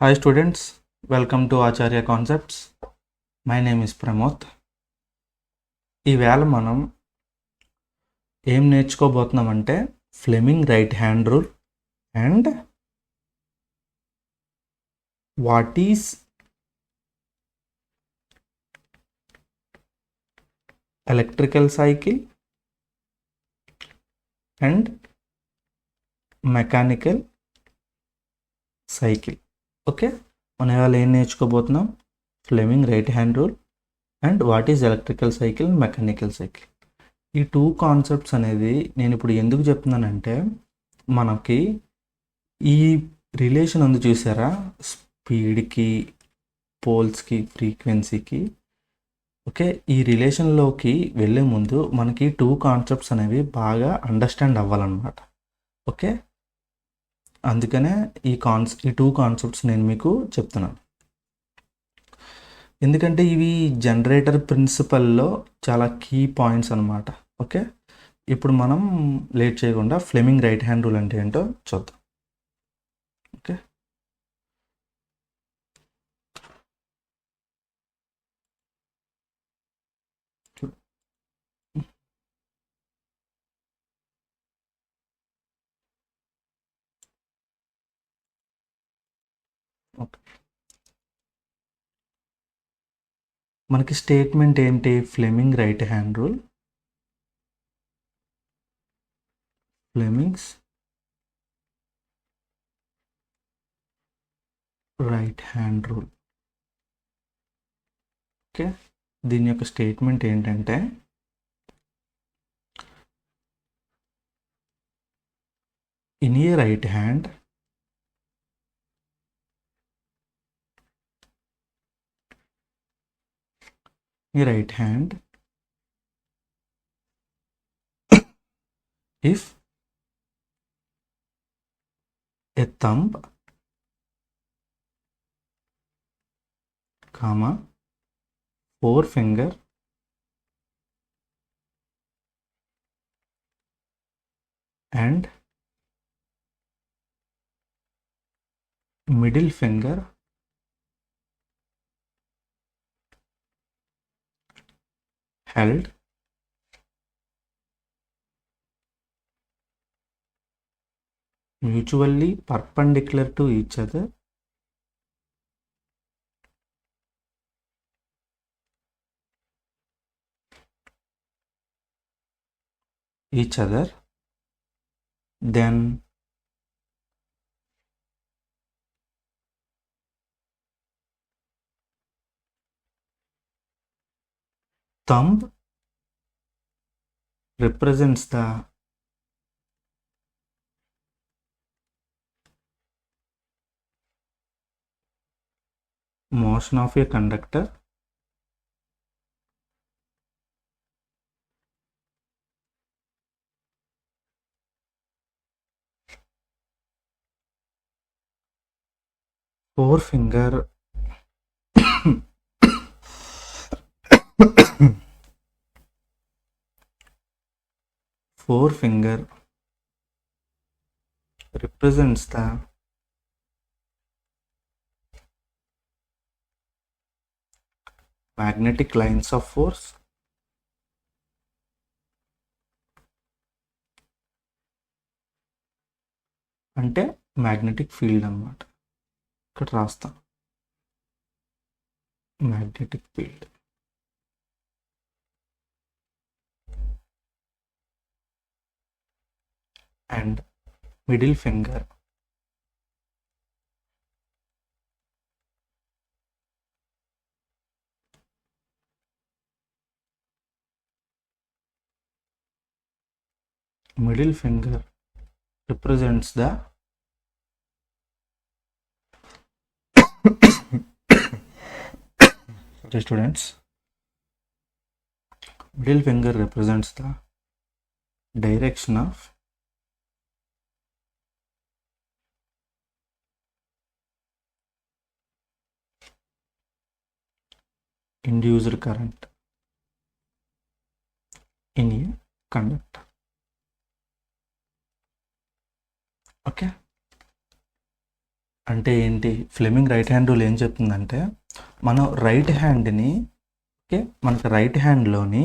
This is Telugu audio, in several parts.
Hi students, welcome to Acharya Concepts. My name is Pramod. ఈవేళ మనం ఏం నేర్చుకోబోతున్నామంటే Fleming right hand rule and what is electrical cycle and mechanical cycle. Okay, మనం ఇవాళ ఏం నేర్చుకోబోతున్నాం? Fleming right hand rule and what is electrical cycle, mechanical cycle. ఈ టూ కాన్సెప్ట్స్ అనేది నేను ఇప్పుడు ఎందుకు చెప్తున్నానంటే, మనకి ఈ రిలేషన్ ఉంది చూసారా, స్పీడ్కి, పోల్స్కి, ఫ్రీక్వెన్సీకి. ఓకే, ఈ రిలేషన్లోకి వెళ్ళే ముందు మనకి టూ కాన్సెప్ట్స్ అనేవి బాగా అండర్స్టాండ్ అవ్వాలన్నమాట. ఓకే, అందుకనే ఈ టూ కాన్సెప్ట్స్ నేను మీకు చెప్తున్నాను. ఎందుకంటే ఇవి జనరేటర్ ప్రిన్సిపల్లో చాలా కీ పాయింట్స్ అనమాట. ఓకే, ఇప్పుడు మనం లేట్ చేయకుండా ఫ్లెమింగ్ రైట్ హ్యాండ్ రూల్ అంటే ఏంటో చూద్దాం. ఓకే, ఓకే, మనకి స్టేట్మెంట్ ఏంటి? Fleming right hand rule, Fleming's right hand rule. Okay, దీని యొక్క స్టేట్మెంట్ ఏంటంటే, in a right hand if a thumb, forefinger and middle finger held mutually perpendicular to each other then thumb represents the motion of a conductor forefinger represents the magnetic lines of force అంటే మ్యాగ్నెటిక్ ఫీల్డ్ అన్నమాట. ఇక్కడ రాస్తాం magnetic field. And middle finger represents the sorry students, middle finger represents the direction of induced current in a conductor. Okay, అంటే ఏంటి, ఫ్లెమింగ్ రైట్ హ్యాండ్ రూల్ ఏం చెప్తుందంటే, మనం రైట్ హ్యాండ్ని, ఓకే, మనకి రైట్ హ్యాండ్లోని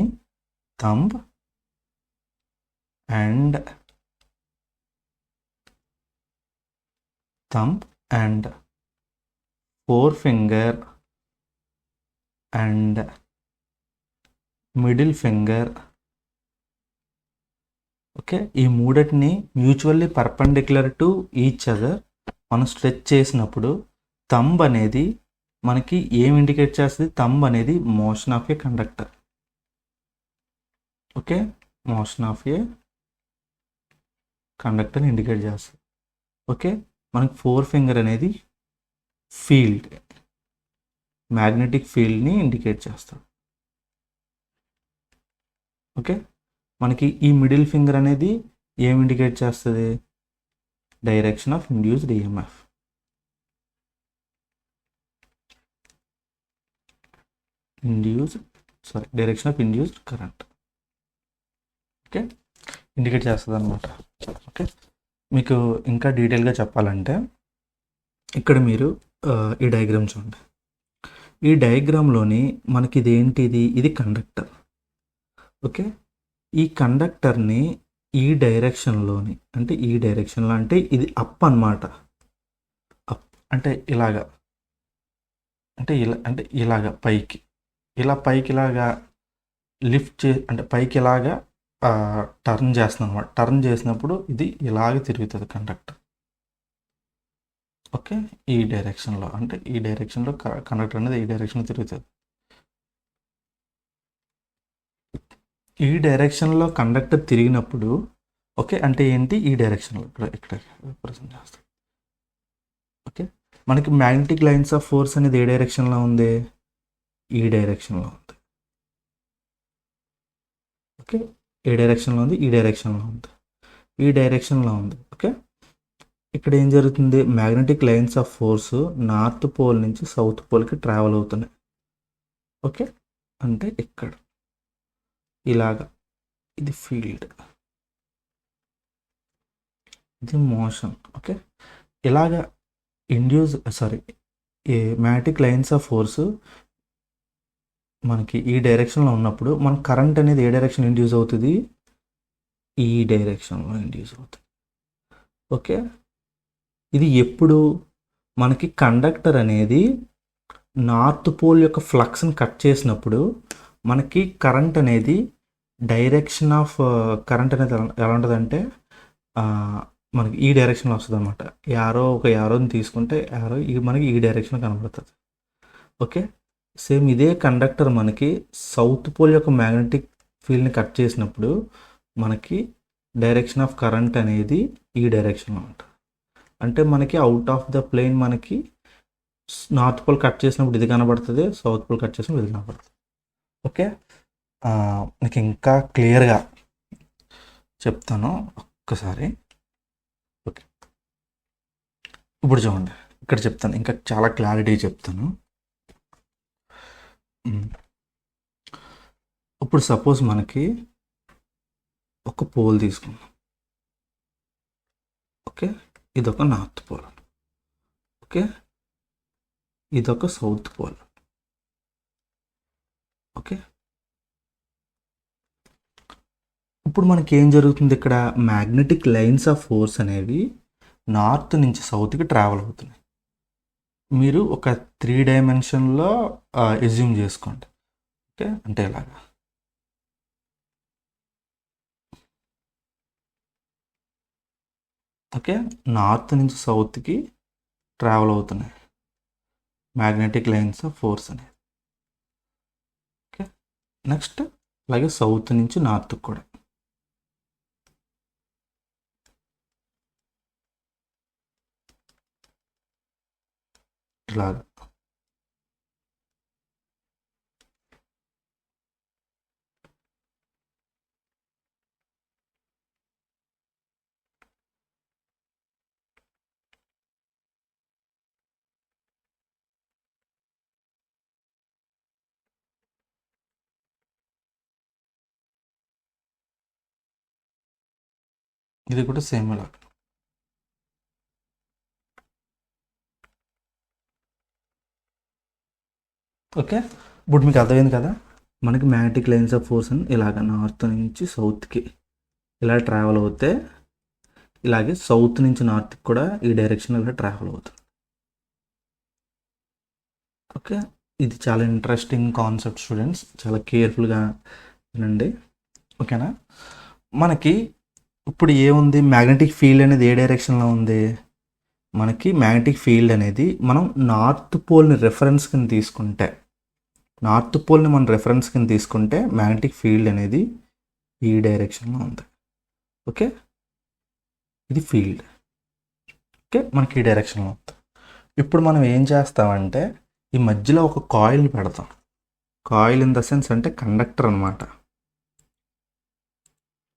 thumb and four finger and middle finger, okay, ఈ మూడింటిని mutually perpendicular to each other మనం స్ట్రెచ్ చేసినప్పుడు థంబ్ అనేది మనకి ఏం ఇండికేట్ చేస్తుంది, థంబ్ అనేది motion of a conductor, okay, motion of a conductor indicate చేస్తుంది. ఓకే, మనకి ఫోర్ ఫింగర్ అనేది ఫీల్డ్, మ్యాగ్నెటిక్ ఫీల్డ్ని ఇండికేట్ చేస్తాడు. ఓకే, మనకి ఈ మిడిల్ ఫింగర్ అనేది ఏం ఇండికేట్ చేస్తుంది, direction of induced EMF. Direction of induced current, okay, indicate చేస్తుంది అనమాట. ఓకే, మీకు ఇంకా డీటెయిల్గా చెప్పాలంటే ఇక్కడ మీరు ఈ డయాగ్రామ్ చూడండి. ఈ డయాగ్రామ్లోని మనకి ఇదేంటిది, ఇది కండక్టర్. ఓకే, ఈ కండక్టర్ని ఈ డైరెక్షన్లోని, అంటే ఈ డైరెక్షన్లో అంటే ఇది అప్ అన్నమాట. అప్ అంటే ఇలాగా, అంటే ఇలాగా పైకి, ఇలాగా లిఫ్ట్ అంటే పైకి ఇలాగా టర్న్ చేస్తున్నాం అనమాట. టర్న్ చేసినప్పుడు ఇది ఇలాగ తిరుగుతుంది కండక్టర్. ఓకే, ఈ డైరెక్షన్లో, అంటే ఈ డైరెక్షన్లో కండక్టర్ అనేది ఈ డైరెక్షన్లో తిరుగుతుంది. ఈ డైరెక్షన్లో కండక్టర్ తిరిగినప్పుడు, ఓకే, అంటే ఏంటి, ఈ డైరెక్షన్లో ఇక్కడ రిప్రజెంట్ చేస్తాం. ఓకే, మనకి మ్యాగ్నెటిక్ లైన్స్ ఆఫ్ ఫోర్స్ అనేది ఏ డైరెక్షన్లో ఉంది, ఈ డైరెక్షన్లో ఉంది. ఓకే, ఏ డైరెక్షన్లో ఉంది, ఈ డైరెక్షన్లో ఉంది, ఈ డైరెక్షన్లో ఉంది. ఓకే, ఇక్కడ ఏం జరుగుతుంది, magnetic lines of force north pole నుంచి సౌత్ పోల్కి ట్రావెల్ అవుతున్నాయి. ఓకే, అంటే ఇక్కడ ఇలాగా, ఇది ఫీల్డ్, ఇది మోషన్. ఓకే, ఇలాగా ఈ మ్యాగ్నెటిక్ లైన్స్ ఆఫ్ ఫోర్స్ మనకి ఈ డైరెక్షన్లో ఉన్నప్పుడు మన కరెంట్ అనేది ఏ డైరెక్షన్ ఇండ్యూస్ అవుతుంది, ఈ డైరెక్షన్లో ఇండ్యూస్ అవుతుంది. ఓకే, ఇది ఎప్పుడు మనకి కండక్టర్ అనేది నార్త్ పోల్ యొక్క ఫ్లక్స్ని కట్ చేసినప్పుడు మనకి కరెంట్ అనేది డైరెక్షన్ ఆఫ్ కరెంట్ అనేది ఎలా ఉంటుందంటే మనకి ఈ డైరెక్షన్లో వస్తుంది అనమాట. యారోని తీసుకుంటే యారో మనకి ఈ డైరెక్షన్ కనబడుతుంది. ఓకే, సేమ్ ఇదే కండక్టర్ మనకి సౌత్ పోల్ యొక్క మ్యాగ్నెటిక్ ఫీల్డ్ని కట్ చేసినప్పుడు మనకి డైరెక్షన్ ఆఫ్ కరెంట్ అనేది ఈ డైరెక్షన్లో ఉంటుంది. అంటే మనకి అవుట్ ఆఫ్ ద ప్లేన్ మనకి నార్త్ పోల్ కట్ చేసినప్పుడు ఇది కనబడుతుంది, సౌత్ పోల్ కట్ చేసినప్పుడు ఇది కనబడుతుంది. ఓకే, నాకు ఇంకా క్లియర్గా చెప్తాను ఒక్కసారి. ఓకే, ఇప్పుడు చూడండి, ఇక్కడ చెప్తాను, ఇంకా చాలా క్లారిటీ చెప్తాను. ఇప్పుడు సపోజ్ మనకి ఒక పోల్ తీసుకుందాం. ఓకే, ఇదొక నార్త్ పోల్. ఓకే, ఇదొక సౌత్ పోల్. ఓకే, ఇప్పుడు మనకి ఏం జరుగుతుంది, ఇక్కడ మ్యాగ్నెటిక్ లైన్స్ ఆఫ్ ఫోర్స్ అనేవి నార్త్ నుంచి సౌత్కి ట్రావెల్ అవుతున్నాయి. మీరు ఒక 3 డైమెన్షన్లో ఎజ్యూమ్ చేసుకోండి. ఓకే, అంటే ఇలాగా. ఓకే, నార్త్ నుంచి సౌత్కి ట్రావెల్ అవుతున్నాయి మ్యాగ్నెటిక్ లైన్స్ ఆఫ్ ఫోర్స్ అనేది. ఓకే, నెక్స్ట్ అలాగే సౌత్ నుంచి నార్త్కి కూడా. ఇలాగా. ఇది కూడా సేమ్ ఇలా. ఓకే, ఇప్పుడు మీకు అర్థమైంది కదా. మనకి మ్యాగ్నెటిక్ లైన్స్ ఆఫ్ ఫోర్స్ అని ఇలాగ నార్త్ నుంచి సౌత్కి ఇలా ట్రావెల్ అవుతే, ఇలాగే సౌత్ నుంచి నార్త్కి కూడా ఈ డైరెక్షన్ ఇలా ట్రావెల్ అవుతుంది. ఓకే, ఇది చాలా ఇంట్రెస్టింగ్ కాన్సెప్ట్ స్టూడెంట్స్, చాలా కేర్ఫుల్గా వినండి. ఓకేనా. మనకి ఇప్పుడు ఏముంది, మ్యాగ్నెటిక్ ఫీల్డ్ అనేది ఏ డైరెక్షన్లో ఉంది. మనకి మ్యాగ్నెటిక్ ఫీల్డ్ అనేది మనం నార్త్ పోల్ని రెఫరెన్స్ కింద తీసుకుంటే, నార్త్ పోల్ని మనం రెఫరెన్స్ కింద తీసుకుంటే మ్యాగ్నెటిక్ ఫీల్డ్ అనేది ఈ డైరెక్షన్లో ఉంది. ఓకే, ఇది ఫీల్డ్. ఓకే, మనకి ఈ డైరెక్షన్లో ఉంది. ఇప్పుడు మనం ఏం చేస్తామంటే ఈ మధ్యలో ఒక కాయిల్ పెడతాం. కాయిల్ ఇన్ ద సెన్స్ అంటే కండక్టర్ అనమాట.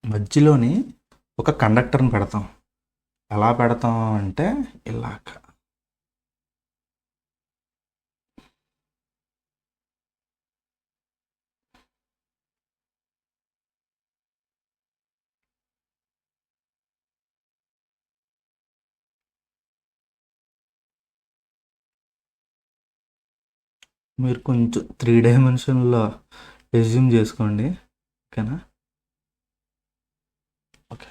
మధ్యలోని ఒక కండక్టర్ని పెడతాం. ఎలా పెడతాం అంటే ఇలాగ. మీరు కొంచెం 3 డైమెన్షన్లో రెజ్యూమ్ చేసుకోండి. ఓకేనా. ఓకే,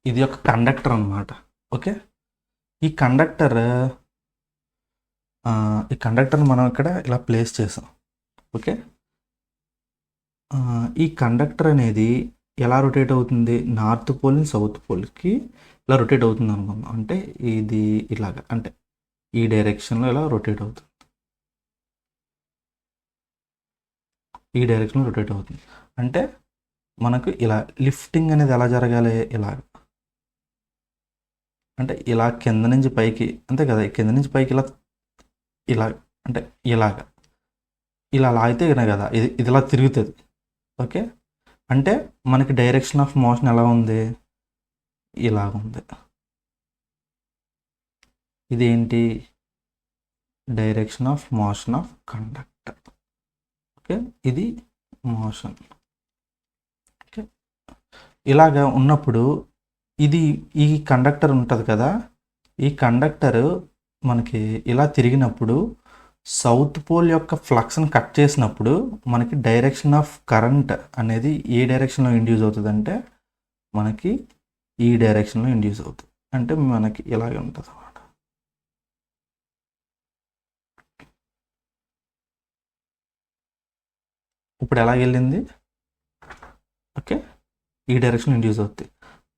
ఇది ఒక కండక్టర్ అనమాట. ఓకే, ఈ కండక్టర్ మనం ఇక్కడ ఇలా ప్లేస్ చేసాం. ఓకే, ఈ కండక్టర్ అనేది ఎలా రొటేట్ అవుతుంది, నార్త్ పోల్ నుంచి సౌత్ పోల్కి ఇలా రొటేట్ అవుతుంది అనుకుందాం. అంటే ఇది ఇలాగ, అంటే ఈ డైరెక్షన్లో ఇలా రొటేట్ అవుతుంది, ఈ డైరెక్షన్లో రొటేట్ అవుతుంది. అంటే మనకు ఇలా లిఫ్టింగ్ అనేది ఎలా జరగాలి, ఇలాగ. అంటే ఇలా కింద నుంచి పైకి, అంతే కదా, కింద నుంచి పైకి ఇలా ఇలా అంటే ఇలాగ ఇలా లాగితే కదా ఇది ఇలా తిరుగుతుంది. ఓకే, అంటే మనకి డైరెక్షన్ ఆఫ్ మోషన్ ఎలా ఉంది, ఇలాగ ఉంది. ఇదేంటి, direction of motion of conductor. Okay, ఇది మోషన్. ఓకే, ఇలాగ ఉన్నప్పుడు ఇది ఈ కండక్టర్ ఉంటుంది కదా, ఈ కండక్టర్ మనకి ఇలా తిరిగినప్పుడు సౌత్ పోల్ యొక్క ఫ్లక్స్ని కట్ చేసినప్పుడు మనకి డైరెక్షన్ ఆఫ్ కరెంట్ అనేది ఏ డైరెక్షన్లో ఇండ్యూస్ అవుతుంది అంటే మనకి ఈ డైరెక్షన్లో ఇండ్యూస్ అవుతుంది. అంటే మనకి ఇలాగే ఉంటుంది అన్నమాట. ఇప్పుడు ఎలాగ వెళ్ళింది, ఓకే, ఈ డైరెక్షన్ ఇండ్యూస్ అవుతుంది.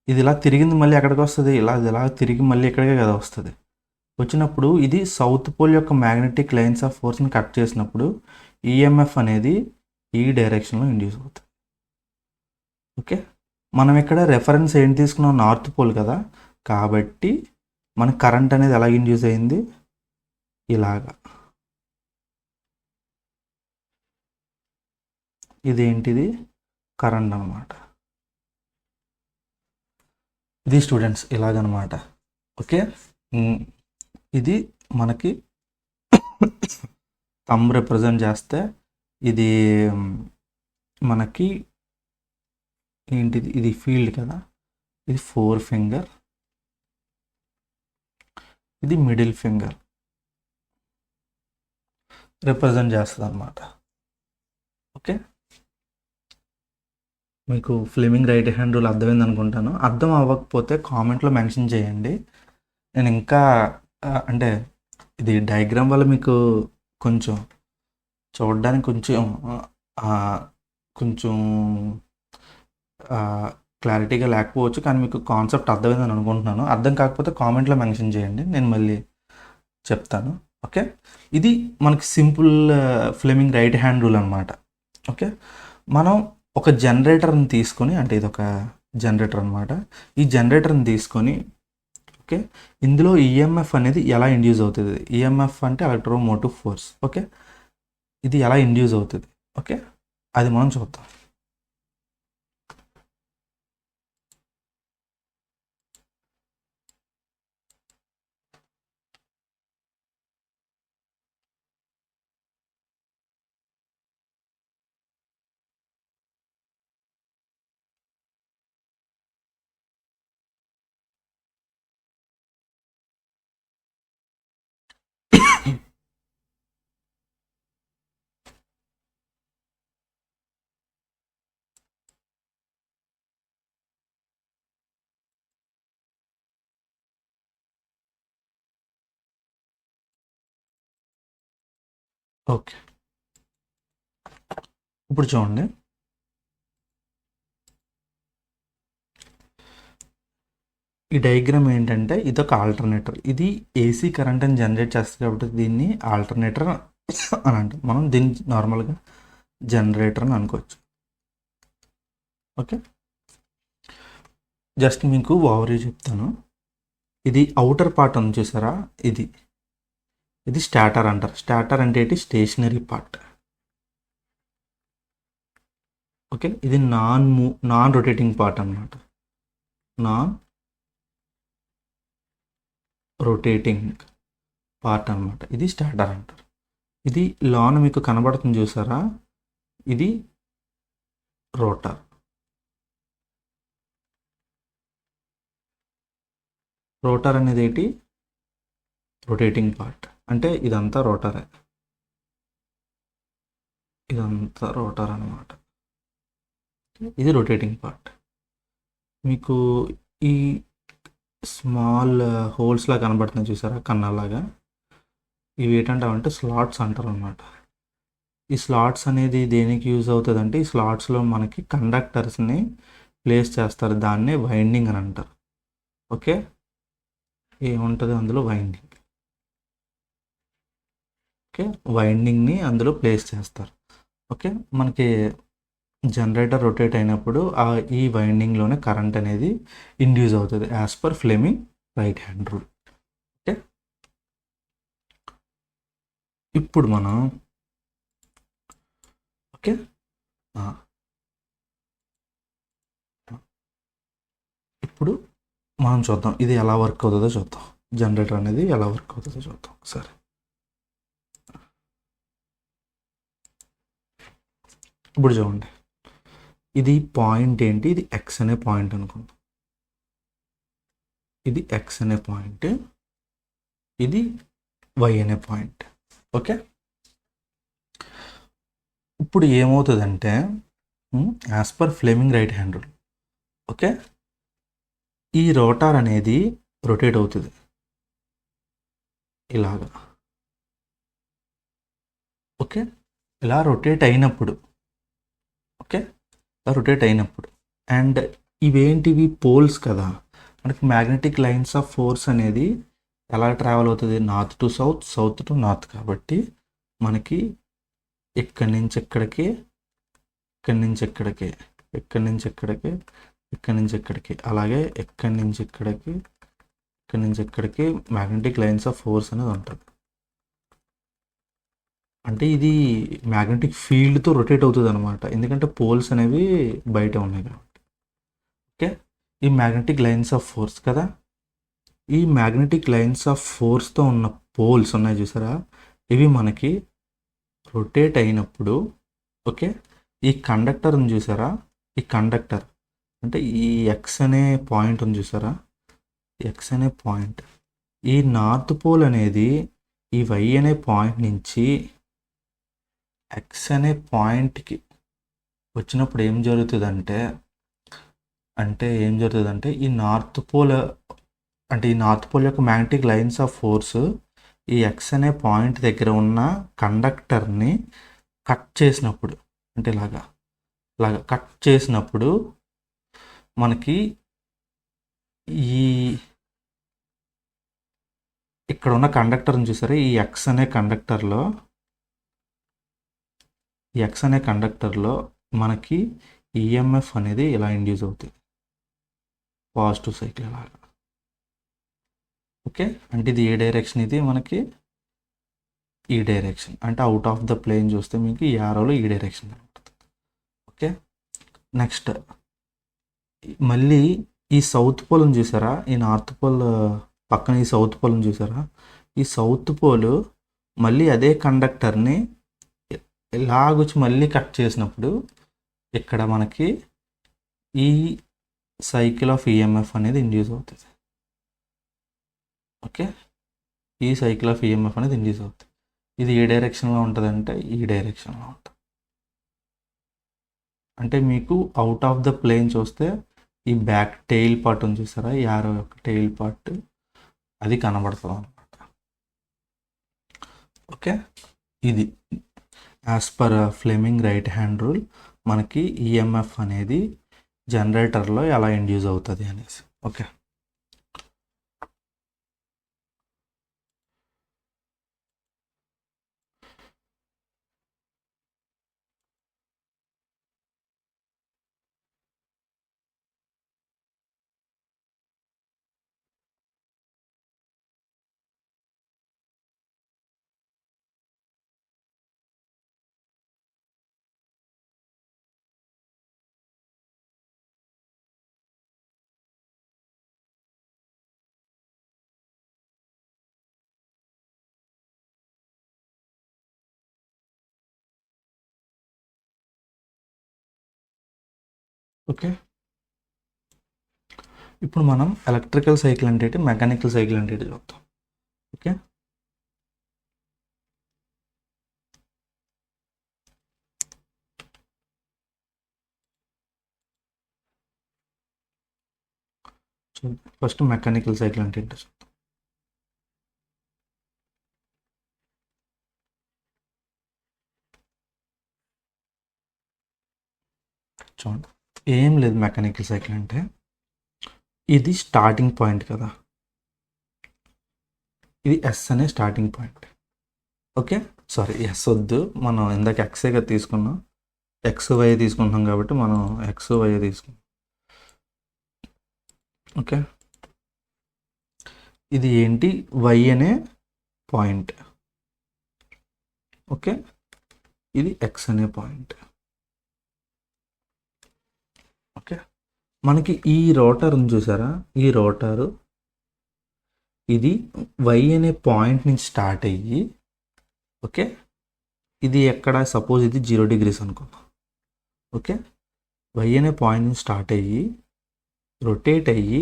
ఇది ఇలా తిరిగింది మళ్ళీ ఎక్కడికి వస్తుంది, ఇలా తిరిగి మళ్ళీ ఇక్కడికే కదా వస్తుంది. వచ్చినప్పుడు ఇది సౌత్ పోల్ యొక్క మ్యాగ్నెటిక్ లైన్స్ ఆఫ్ ఫోర్స్ని కట్ చేసినప్పుడు ఈఎంఎఫ్ అనేది ఈ డైరెక్షన్లో ఇండ్యూస్ అవుతుంది. ఓకే, మనం ఇక్కడ రెఫరెన్స్ ఏంటి తీసుకున్నాం, నార్త్ పోల్ కదా, కాబట్టి మన కరెంట్ అనేది ఎలా ఇండ్యూస్ అయింది, ఇలాగా. ఇదేంటిది, కరెంట్ అనమాట. ఇది స్టూడెంట్స్ ఇలాగనమాట. ఓకే, ఇది మనకి థంబ్ రిప్రజెంట్ చేస్తే ఇది మనకి ఏంటిది, ఇది ఫీల్డ్ కదా, ఇది 4 ఫింగర్, ఇది మిడిల్ ఫింగర్ రిప్రజెంట్ చేస్తుంది అనమాట. ఓకే, మీకు ఫ్లెమింగ్ రైట్ హ్యాండ్ రూల్ అర్థమైంది అనుకుంటాను. అర్థం అవ్వకపోతే కామెంట్లో మెన్షన్ చేయండి. నేను ఇంకా అంటే ఇది డయాగ్రామ్ వల్ల మీకు కొంచెం చూడడానికి కొంచెం క్లారిటీగా లేకపోవచ్చు, కానీ మీకు కాన్సెప్ట్ అర్థమైందని అనుకుంటున్నాను. అర్థం కాకపోతే కామెంట్లో మెన్షన్ చేయండి, నేను మళ్ళీ చెప్తాను. ఓకే, ఇది మనకి simple Fleming right hand rule అనమాట. ఓకే, మనం ఒక జనరేటర్ని తీసుకొని, అంటే ఇది ఒక జనరేటర్ అనమాట, ఈ జనరేటర్ని తీసుకొని, ఓకే, ఇందులో ఈఎంఎఫ్ అనేది ఎలా ఇండ్యూస్ అవుతుంది, ఈఎంఎఫ్ అంటే ఎలక్ట్రోమోటివ్ ఫోర్స్. ఓకే, ఇది ఎలా ఇండ్యూస్ అవుతుంది, ఓకే, అది మనం చూద్దాం. ఓకే, ఇప్పుడు చూడండి, ఈ డయాగ్రామ్ ఏంటంటే ఇదొక ఆల్టర్నేటర్. ఇది ఏసీ కరెంట్ని జనరేట్ చేస్తుంది కాబట్టి దీన్ని ఆల్టర్నేటర్ అని అంటాం. మనం దీన్ని నార్మల్గా జనరేటర్ అని అనుకోవచ్చు. ఓకే, జస్ట్ మీకు ఓవర్ చెప్తాను. ఇది అవుటర్ పార్ట్ ఉంది చూసారా, ఇది స్టాటర్ అంటారు. స్టాటర్ అంటే ఏంటి? Stationary part. ఓకే, ఇది నాన్ రొటేటింగ్ పార్ట్ అన్నమాట. నాన్ రొటేటింగ్ పార్ట్ అన్నమాట. ఇది స్టాటర్ అంటారు. ఇది లాన్ మీకు కనబడుతుంది చూసారా, ఇది రోటర్. రోటర్ అనేది ఏంటి? Rotating part. అంటే ఇదంతా రోటరే, ఇదంతా రోటర్ అన్నమాట. ఇది రొటేటింగ్ పార్ట్. మీకు ఈ స్మాల్ హోల్స్లా కనబడుతుంది చూసారా, కన్నాలాగా, ఇవి ఏంటంటామంటే స్లాట్స్ అంటారు అన్నమాట. ఈ స్లాట్స్ అనేది దేనికి యూజ్ అవుతుంది అంటే, ఈ స్లాట్స్లో మనకి కండక్టర్స్ని ప్లేస్ చేస్తారు. దాన్నే వైండింగ్ అని అంటారు. ఓకే, ఏముంటుంది అందులో? వైండింగ్. ఓకే, వైండింగ్ని అందులో ప్లేస్ చేస్తారు. ఓకే, మనకి జనరేటర్ రొటేట్ అయినప్పుడు ఈ వైండింగ్లోనే కరెంట్ అనేది ఇండ్యూస్ అవుతుంది as per Fleming right hand rule. Okay, ఇప్పుడు మనం ఓకే ఇప్పుడు మనం చూద్దాం ఇది ఎలా వర్క్ అవుతుందో చూద్దాం. జనరేటర్ అనేది ఎలా వర్క్ అవుతుందో చూద్దాం. సరే, ఇప్పుడు చూడండి, ఇది పాయింట్ ఏంటి? ఇది ఎక్స్ అనే పాయింట్ అనుకుందాం. ఇది ఎక్స్ అనే పాయింట్, ఇది వై అనే పాయింట్. ఓకే, ఇప్పుడు ఏమవుతుందంటే as per Fleming right hand rule, okay, ఈ రోటార్ అనేది రొటేట్ అవుతుంది ఇలాగా. ఓకే, ఇలా రొటేట్ అయినప్పుడు, ఓకే, ఇలా రొటేట్ అయినప్పుడు, అండ్ ఇవేంటివి? పోల్స్ కదా. మనకి మ్యాగ్నెటిక్ లైన్స్ ఆఫ్ ఫోర్స్ అనేది ఎలా ట్రావెల్ అవుతుంది? North to south, south to north. కాబట్టి మనకి ఇక్కడి నుంచి ఎక్కడికి, ఇక్కడి నుంచి ఎక్కడికి, ఇక్కడి నుంచి ఎక్కడికి, ఇక్కడి నుంచి ఎక్కడికి, అలాగే ఎక్కడి నుంచి ఇక్కడికి, ఇక్కడి నుంచి ఎక్కడికి మ్యాగ్నెటిక్ లైన్స్ ఆఫ్ ఫోర్స్ అనేది ఉంటుంది. అంటే ఇది మ్యాగ్నెటిక్ ఫీల్డ్తో రొటేట్ అవుతుంది అనమాట, ఎందుకంటే పోల్స్ అనేవి బయట ఉన్నాయి కాబట్టి. ఓకే, ఈ మ్యాగ్నెటిక్ లైన్స్ ఆఫ్ ఫోర్స్ కదా, ఈ మ్యాగ్నెటిక్ లైన్స్ ఆఫ్ ఫోర్స్తో ఉన్న పోల్స్ ఉన్నాయి చూసారా, ఇవి మనకి రొటేట్ అయినప్పుడు, ఓకే, ఈ కండక్టర్ ఉంది చూసారా, ఈ కండక్టర్ అంటే ఈ ఎక్స్ అనే పాయింట్ ఉంది చూసారా, ఎక్స్ అనే పాయింట్, ఈ నార్త్ పోల్ అనేది ఈ వై అనే పాయింట్ నుంచి ఎక్స్ అనే పాయింట్కి వచ్చినప్పుడు ఏం జరుగుతుందంటే, ఈ నార్త్ పోల్ యొక్క మ్యాగ్నెటిక్ లైన్స్ ఆఫ్ ఫోర్స్ ఈ ఎక్స్ అనే పాయింట్ దగ్గర ఉన్న కండక్టర్ని కట్ చేసినప్పుడు, అంటే ఇలాగా కట్ చేసినప్పుడు మనకి ఇక్కడ ఉన్న కండక్టర్ని చూసారా, ఈ ఎక్స్ అనే కండక్టర్లో మనకి ఈఎంఎఫ్ అనేది ఇలా ఇండ్యూస్ అవుతుంది, పాజిటివ్ సైకిల్ ఇలాగా. ఓకే, అంటే ఇది ఏ డైరెక్షన్? ఇది మనకి ఈ డైరెక్షన్. అంటే అవుట్ ఆఫ్ ద ప్లేన్ చూస్తే మీకు ఈ యారోలో ఈ డైరెక్షన్ కనబడుతుంది. ఓకే, నెక్స్ట్ మళ్ళీ ఈ సౌత్ పోల్ని చూసారా, ఈ నార్త్ పోల్ పక్కన ఈ సౌత్ పోల్ని చూసారా, ఈ సౌత్ పోల్ మళ్ళీ అదే కండక్టర్ని ఇలాగొచ్చి మళ్ళీ కట్ చేసినప్పుడు ఇక్కడ మనకి ఈ సైకిల్ ఆఫ్ ఈఎంఎఫ్ అనేది ఇండ్యూస్ అవుతుంది. ఓకే, ఈ సైకిల్ ఆఫ్ ఈఎంఎఫ్ అనేది ఇండ్యూస్ అవుతుంది. ఇది ఏ డైరెక్షన్లో ఉంటుందంటే ఈ డైరెక్షన్లో ఉంటుంది. అంటే మీకు అవుట్ ఆఫ్ ద ప్లేన్ చూస్తే ఈ బ్యాక్ టెయిల్ పార్ట్ ఉంది చూసారా, ఈ యారో యొక్క టెయిల్ పార్ట్ అది కనబడుతుంది అనమాట. ఓకే, ఇది as per Fleming right hand rule మనకి ఈఎంఎఫ్ అనేది జనరేటర్లో ఎలా ఇండ్యూస్ అవుతుంది అనేసి. Okay, okay. ఇప్పుడు మనం ఎలక్ట్రికల్ సైకిల్ అంటే ఏంటి, మెకానికల్ సైకిల్ అంటే ఏంటి చూద్దాం. ఓకే, ఫస్ట్ మెకానికల్ సైకిల్ అంటే ఏంటో చూద్దాం. చూడండి, ఏం లేదు. మెకానికల్ సైకిల్ అంటే ఇది స్టార్టింగ్ పాయింట్ కదా, ఇది ఎస్ అనే starting point. Okay, sorry S వద్దు, మనం ఇందాక ఎక్సేగా తీసుకున్నాం, ఎక్స్ వై తీసుకుంటున్నాం కాబట్టి మనం ఎక్స్ వై తీసుకున్నాం. ఓకే, ఇది ఏంటి, వై అనే పాయింట్. ఓకే, ఇది ఎక్స్ అనే పాయింట్. ఓకే, మనకి ఈ రోటర్ ఉంది చూసారా, ఈ రోటరు ఇది వై అనే పాయింట్ నుంచి స్టార్ట్ అయ్యి, ఓకే, ఇది ఎక్కడ, సపోజ్ ఇది 0 degrees అనుకున్నాం. ఓకే, వై అనే పాయింట్ నుంచి స్టార్ట్ అయ్యి రొటేట్ అయ్యి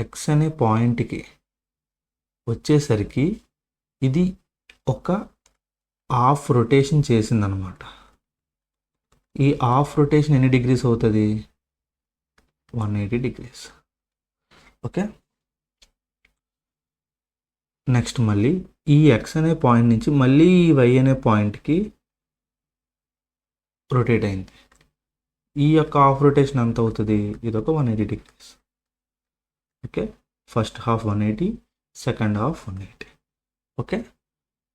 ఎక్స్ అనే పాయింట్కి వచ్చేసరికి ఇది ఒక హాఫ్ రొటేషన్ చేసిందనమాట. ఈ హాఫ్ రొటేషన్ ఎన్ని డిగ్రీస్ అవుతుంది, 180 degrees. ఓకే, నెక్స్ట్ మళ్ళీ ఈ ఎక్స్ అనే పాయింట్ నుంచి మళ్ళీ ఈ వై అనే పాయింట్కి రొటేట్ అయింది. ఈ యొక్క హాఫ్ రొటేషన్ ఎంత అవుతుంది, ఇదొక 180 degrees. Okay, first half 180, second half 180. Okay,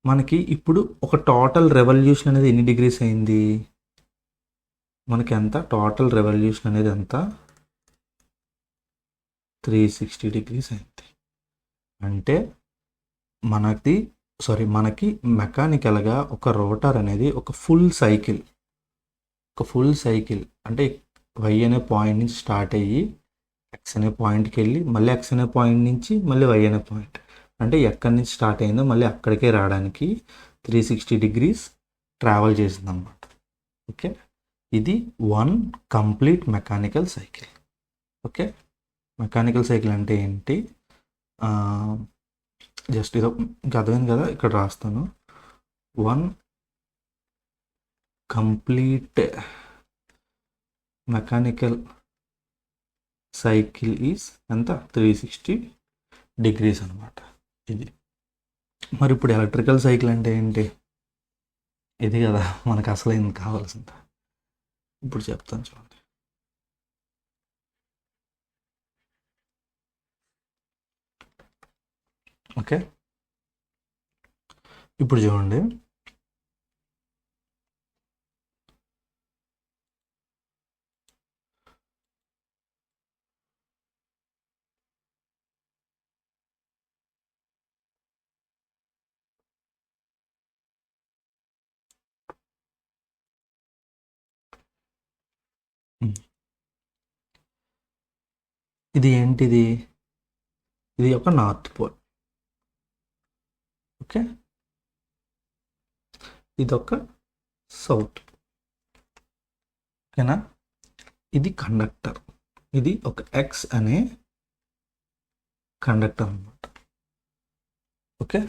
మనకి ఇప్పుడు ఒక టోటల్ రెవల్యూషన్ అనేది ఎన్ని డిగ్రీస్ అయింది, మనకి ఎంత టోటల్ రెవల్యూషన్ అనేది ఎంత, 360 degrees అయింది. అంటే మనకి మెకానికల్గా ఒక రోటర్ అనేది ఒక ఫుల్ సైకిల్ అంటే వై అనే పాయింట్ నుంచి స్టార్ట్ అయ్యి ఎక్స్ అనే పాయింట్కి వెళ్ళి మళ్ళీ ఎక్స్ అనే పాయింట్ నుంచి మళ్ళీ వై అనే పాయింట్, అంటే ఎక్కడి నుంచి స్టార్ట్ అయిందో మళ్ళీ అక్కడికే రావడానికి 360 degrees ట్రావెల్ చేసిందన్నమాట. ఓకే, ఇది one complete mechanical cycle. Okay, mechanical cycle అంటే ఏంటి, జస్ట్ ఇది ఇంకా అర్థమైంది కదా, ఇక్కడ రాస్తాను. One complete mechanical cycle is ఎంత, 360 degrees అనమాట ఇది. మరి ఇప్పుడు ఎలక్ట్రికల్ సైకిల్ అంటే ఏంటి, ఇది కదా మనకు అసలు ఏం కావాల్సింది. ఇప్పుడు చెప్తాను చూడండి. ఓకే, ఇప్పుడు చూడండి, ఇది ఏంటిది, ఇది ఒక నార్త్ పోల్. ఓకే, ఇదొక సౌత్. ఓకేనా, ఇది కండక్టర్, ఇది ఒక ఎక్స్ అనే కండక్టర్ అన్నమాట. ఓకే,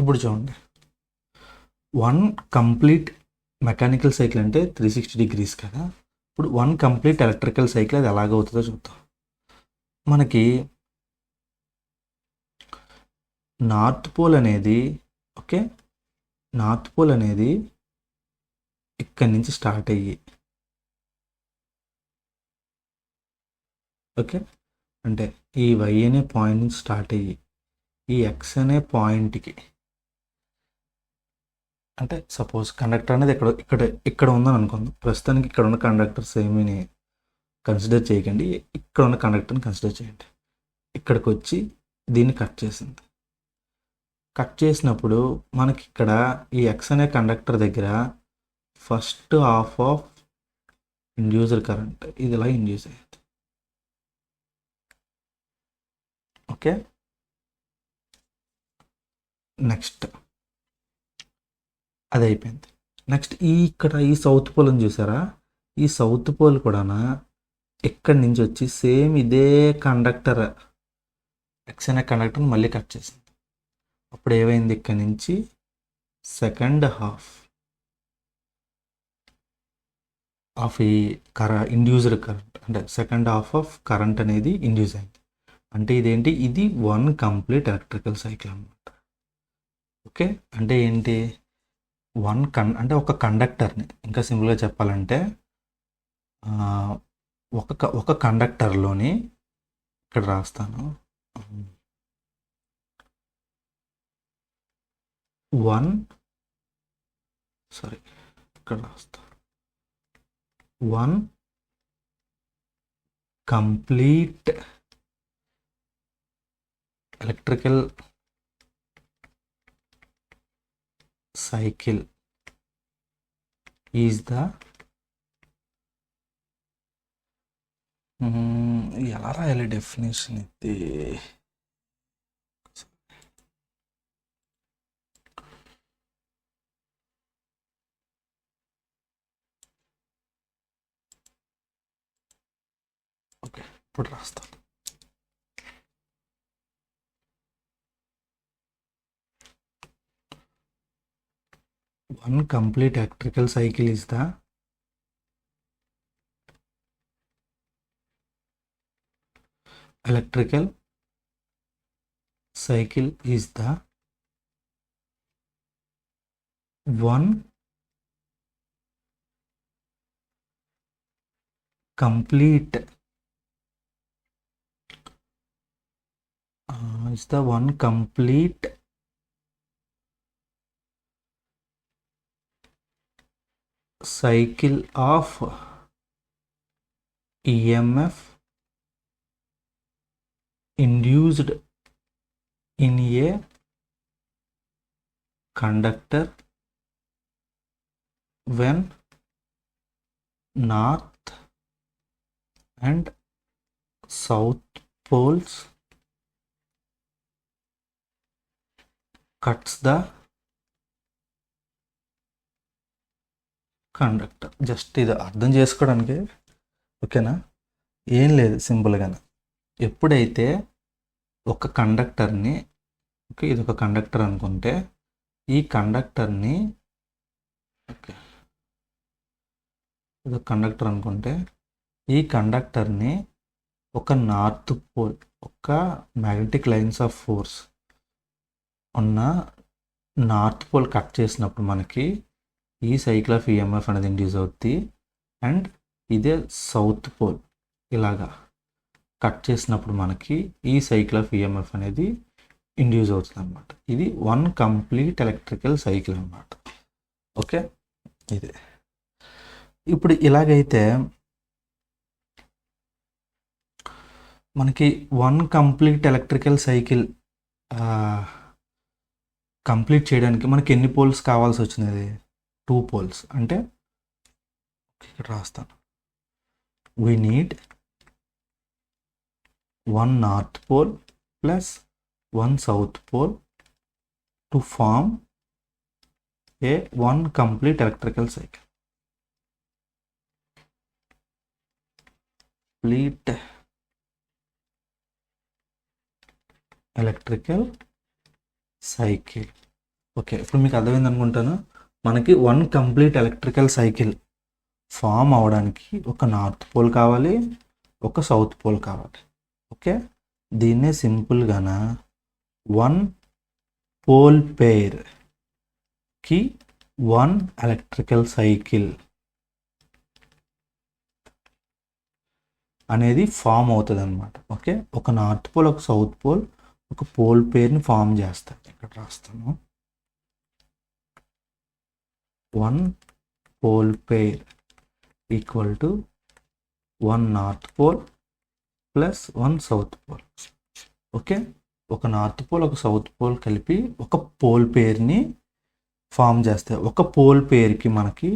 ఇప్పుడు చూడండి, వన్ కంప్లీట్ మెకానికల్ సైకిల్ అంటే 360 degrees కదా. ఇప్పుడు వన్ కంప్లీట్ ఎలక్ట్రికల్ సైకిల్ అది ఎలాగవుతుందో చూద్దాం. మనకి నార్త్ పోల్ అనేది ఓకే, నార్త్ పోల్ అనేది ఇక్కడి నుంచి స్టార్ట్ అయ్యి ఓకే, అంటే ఈ వై అనే పాయింట్ నుంచి స్టార్ట్ అయ్యి ఈ ఎక్స్ అనే పాయింట్కి, అంటే సపోజ్ కండక్టర్ అనేది ఇక్కడ ఉందని అనుకుందాం. ప్రస్తుతానికి ఇక్కడ ఉన్న కండక్టర్స్ ఏమీ కన్సిడర్ చేయకండి, ఇక్కడ ఉన్న కండక్టర్ని కన్సిడర్ చేయండి. ఇక్కడికి వచ్చి దీన్ని కట్ చేసింది. కట్ చేసినప్పుడు మనకి ఇక్కడ ఈ ఎక్స్ అనే కండక్టర్ దగ్గర first half of inducer current ఇది ఇలా ఇండ్యూస్ అయ్యింది. ఓకే, నెక్స్ట్ అది అయిపోయింది. నెక్స్ట్ ఇక్కడ ఈ సౌత్ పోల్ అని చూసారా, ఈ సౌత్ పోల్ కూడా ఇక్కడి నుంచి వచ్చి సేమ్ ఇదే కండక్టర్ ఎక్స్ అనే కండక్టర్ని మళ్ళీ కట్ చేసింది. అప్పుడు ఏమైంది, ఇక్కడి నుంచి సెకండ్ హాఫ్ ఆఫ్ ఈ ఇండ్యూసర్ కరెంట్, అంటే సెకండ్ హాఫ్ ఆఫ్ కరెంట్ అనేది ఇండ్యూస్ అయింది. అంటే ఇదేంటి, ఇది వన్ కంప్లీట్ ఎలక్ట్రికల్ సైకిల్ అన్నమాట. ఓకే, అంటే ఏంటి, అంటే ఒక కండక్టర్ని ఇంకా సింపుల్గా చెప్పాలంటే ఒక కండక్టర్లోని ఇక్కడ రాస్తాను, ఇక్కడ రాస్తాను one complete electrical cycle is the ఎలా రాయాలి డెఫినేషన్ ఇది, ఓకే ఇప్పుడు రాస్తాను. One complete electrical cycle is the electrical cycle is the one complete is the one complete cycle of EMF induced in a conductor when north and south poles cuts the conductor. Just ఇది అర్థం చేసుకోవడానికి ఓకేనా, ఏం లేదు, సింపుల్గానే. ఎప్పుడైతే ఒక కండక్టర్ని, ఓకే ఇది ఒక కండక్టర్ అనుకుంటే, ఈ కండక్టర్ని ఓకే ఇది ఒక కండక్టర్ అనుకుంటే ఈ కండక్టర్ని ఒక నార్త్ పోల్, ఒక మ్యాగ్నెటిక్ లైన్స్ ఆఫ్ ఫోర్స్ ఉన్న నార్త్ పోల్ కట్ చేసినప్పుడు మనకి ఈ సైకిల్ ఆఫ్ ఈఎంఎఫ్ అనేది ఇండ్యూస్ అవుతుంది. అండ్ ఇదే సౌత్ పోల్ ఇలాగా కట్ చేసినప్పుడు మనకి ఈ సైకిల్ ఆఫ్ ఈఎంఎఫ్ అనేది ఇండ్యూస్ అవుతుంది అనమాట. ఇది వన్ కంప్లీట్ ఎలక్ట్రికల్ సైకిల్ అనమాట. ఓకే, ఇదే. ఇప్పుడు ఇలాగైతే మనకి one complete electrical cycle complete చేయడానికి మనకి ఎన్ని పోల్స్ కావాల్సి వచ్చినది, 2 పోల్స్. అంటే ఇక్కడ రాస్తాను, we need one north pole plus one south pole to form a one complete electrical cycle. Complete electrical cycle. Okay, ఇప్పుడు మీకు అర్థమైంది అనుకుంటాను. మనకి one complete electrical cycle form అవడానికి ఒక నార్త్ పోల్ కావాలి, ఒక సౌత్ పోల్ కావాలి. ఓకే, దీన్నే సింపుల్గాన one pole పేర్కి one electrical cycle అనేది ఫామ్ అవుతుంది అనమాట. ఓకే, ఒక నార్త్ పోల్ ఒక సౌత్ పోల్ ఒక పోల్ పేర్ని ఫామ్ చేస్తాయి. ఇక్కడ రాస్తాను, one pole pair equal to one north pole plus one south pole. Okay, ఒక నార్త్ పోల్ ఒక సౌత్ పోల్ కలిపి ఒక పోల్ పేర్ని ఫామ్ చేస్తాయి. ఒక పోల్ పేర్కి మనకి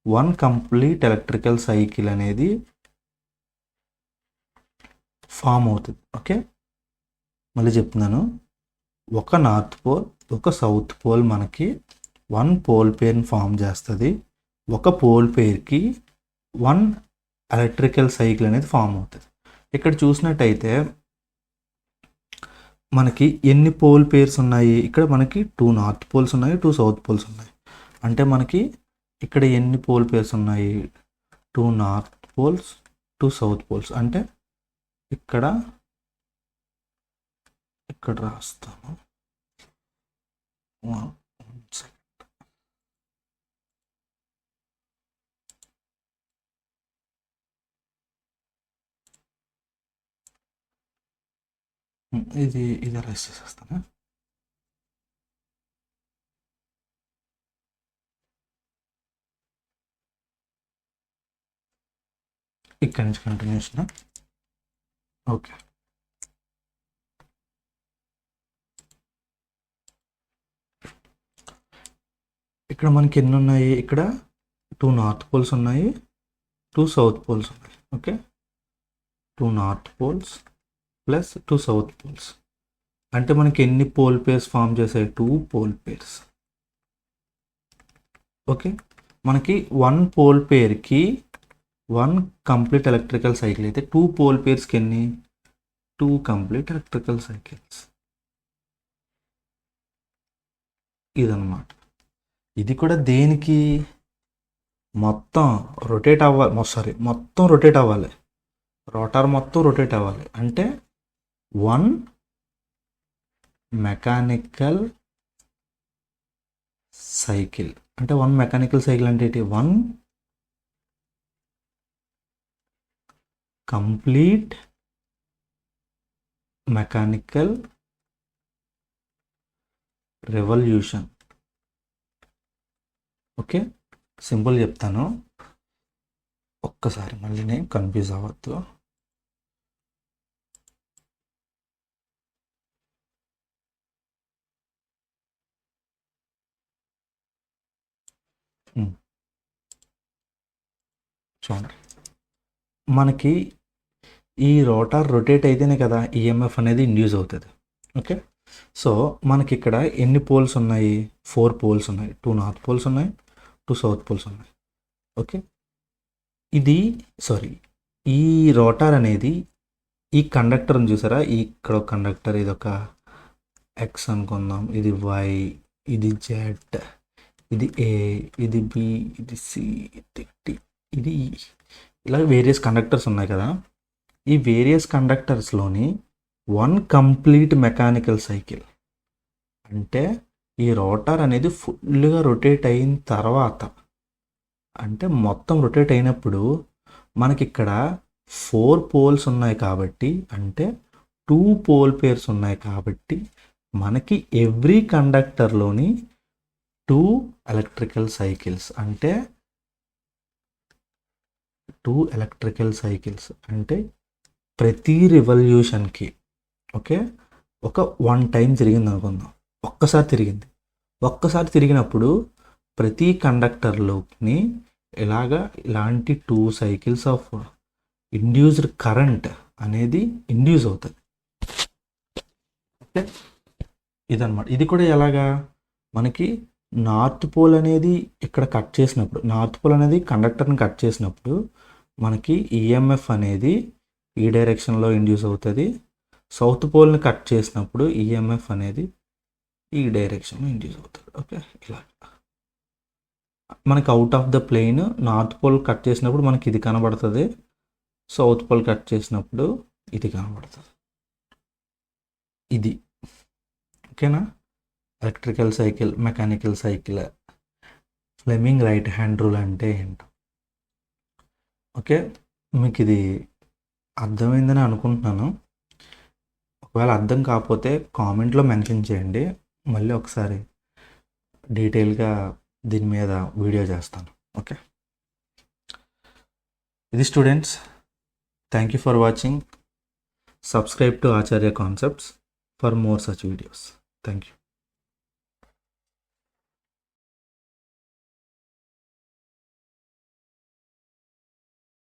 వన్ కంప్లీట్ ఎలక్ట్రికల్ సైకిల్ అనేది ఫామ్ అవుతుంది. ఓకే, మళ్ళీ చెప్తున్నాను, ఒక నార్త్ పోల్ ఒక సౌత్ పోల్ మనకి వన్ పోల్ పేర్ని ఫామ్ చేస్తుంది. ఒక పోల్ పేర్కి వన్ ఎలక్ట్రికల్ సైకిల్ అనేది ఫామ్ అవుతుంది. ఇక్కడ చూసినట్టయితే మనకి ఎన్ని పోల్ పేర్స్ ఉన్నాయి, ఇక్కడ మనకి 2 నార్త్ పోల్స్ ఉన్నాయి, 2 సౌత్ పోల్స్ ఉన్నాయి. అంటే మనకి ఇక్కడ ఎన్ని పోల్ పేర్స్ ఉన్నాయి, 2 నార్త్ పోల్స్ 2 సౌత్ పోల్స్. అంటే ఇక్కడ రాస్తాను, ఇది రైస్ చేసేస్తాను. ఇక్కడ నుంచి కంటిన్యూషన్. ఓకే, ఇక్కడ మనకి ఎన్ని ఉన్నాయి, ఇక్కడ 2 నార్త్ పోల్స్ ఉన్నాయి, 2 సౌత్ పోల్స్ ఉన్నాయి. Okay, 2 north poles plus 2 south poles. అంటే మనకి ఎన్ని పోల్ పేర్స్ ఫామ్ చేసాయి, 2 పోల్ పేర్స్. ఓకే, మనకి 1 పోల్ పేర్కి 1 కంప్లీట్ ఎలక్ట్రికల్ సైకిల్ అయితే 2 పోల్ పేర్స్కి ఎన్ని, 2 కంప్లీట్ ఎలక్ట్రికల్ సైకిల్స్. ఇదన్నమాట. ఇది కూడా దేనికి, మొత్తం రొటేట్ అవ్వాలి, మొత్తం రొటేట్ అవ్వాలి, రోటార్ మొత్తం రొటేట్ అవ్వాలి. అంటే 1 మెకానికల్ సైకిల్. అంటే 1 మెకానికల్ సైకిల్ అంటే ఏంటి, 1 complete mechanical revolution. Okay, simple చెప్తాను, ఒక్కసారి మళ్ళీ నేను కన్ఫ్యూజ్ అవ్వద్దు. చూడండి, మనకి ఈ రోటార్ రొటేట్ అయితేనే కదా ఈఎంఎఫ్ అనేది ఇండ్యూస్ అవుతుంది. ఓకే, సో మనకి ఇక్కడ ఎన్ని పోల్స్ ఉన్నాయి, 4 పోల్స్ ఉన్నాయి, 2 నార్త్ పోల్స్ ఉన్నాయి, 2 సౌత్ పోల్స్ ఉన్నాయి. ఓకే, ఈ రోటార్ అనేది ఈ కండక్టర్ని చూసారా, ఇక్కడ ఒక కండక్టర్, ఇది ఒక ఎక్స్ అనుకుందాం, ఇది వై, ఇది జెడ్, ఇది ఏ, ఇది బి, ఇది సి, ఇది డి, ఇది ఈ, ఇలా వేరియస్ కండక్టర్స్ ఉన్నాయి కదా. ఈ వేరియస్ కండక్టర్స్లోని 1 కంప్లీట్ మెకానికల్ సైకిల్. అంటే ఈ రోటార్ అనేది ఫుల్గా రొటేట్ అయిన తర్వాత, అంటే మొత్తం రొటేట్ అయినప్పుడు మనకి ఇక్కడ 4 పోల్స్ ఉన్నాయి కాబట్టి, అంటే 2 పోల్ పేర్స్ ఉన్నాయి కాబట్టి మనకి ఎవ్రీ కండక్టర్లోని 2 ఎలక్ట్రికల్ సైకిల్స్. అంటే 2 ఎలక్ట్రికల్ సైకిల్స్ అంటే ప్రతి రివల్యూషన్కి, ఓకే, ఒక 1 టైం తిరిగింది అనుకుందాం, ఒక్కసారి తిరిగినప్పుడు ప్రతి కండక్టర్లోని ఇలాంటి 2 సైకిల్స్ ఆఫ్ ఇండ్యూస్డ్ కరెంట్ అనేది ఇండ్యూస్ అవుతుంది. ఓకే, ఇదన్నమాట. ఇది కూడా ఎలాగా, మనకి నార్త్ పోల్ అనేది ఇక్కడ కట్ చేసినప్పుడు, నార్త్ పోల్ అనేది కండక్టర్ని కట్ చేసినప్పుడు మనకి ఈఎంఎఫ్ అనేది ఈ డైరెక్షన్లో ఇండ్యూస్ అవుతుంది. సౌత్ పోల్ని కట్ చేసినప్పుడు ఈఎంఎఫ్ అనేది ఈ డైరెక్షన్లో ఇండ్యూస్ అవుతుంది. ఓకే, ఇలా మనకి out of the plane north pole cut చేసినప్పుడు మనకి ఇది కనబడుతుంది, సౌత్ పోల్ కట్ చేసినప్పుడు ఇది కనబడుతుంది. ఇది. ఓకేనా? Electrical cycle, mechanical cycle, Fleming right hand rule అంటే ఏంటో. ఓకే, మీకు ఇది అర్థమైందని అనుకుంటున్నాను. ఒకవేళ అర్థం కాకపోతే కామెంట్లో మెన్షన్ చేయండి, మళ్ళీ ఒకసారి డీటెయిల్గా దీని మీద వీడియో చేస్తాను. ఓకే, ఇది students. Thank you for watching. Subscribe to Acharya Concepts for more such videos. Thank you.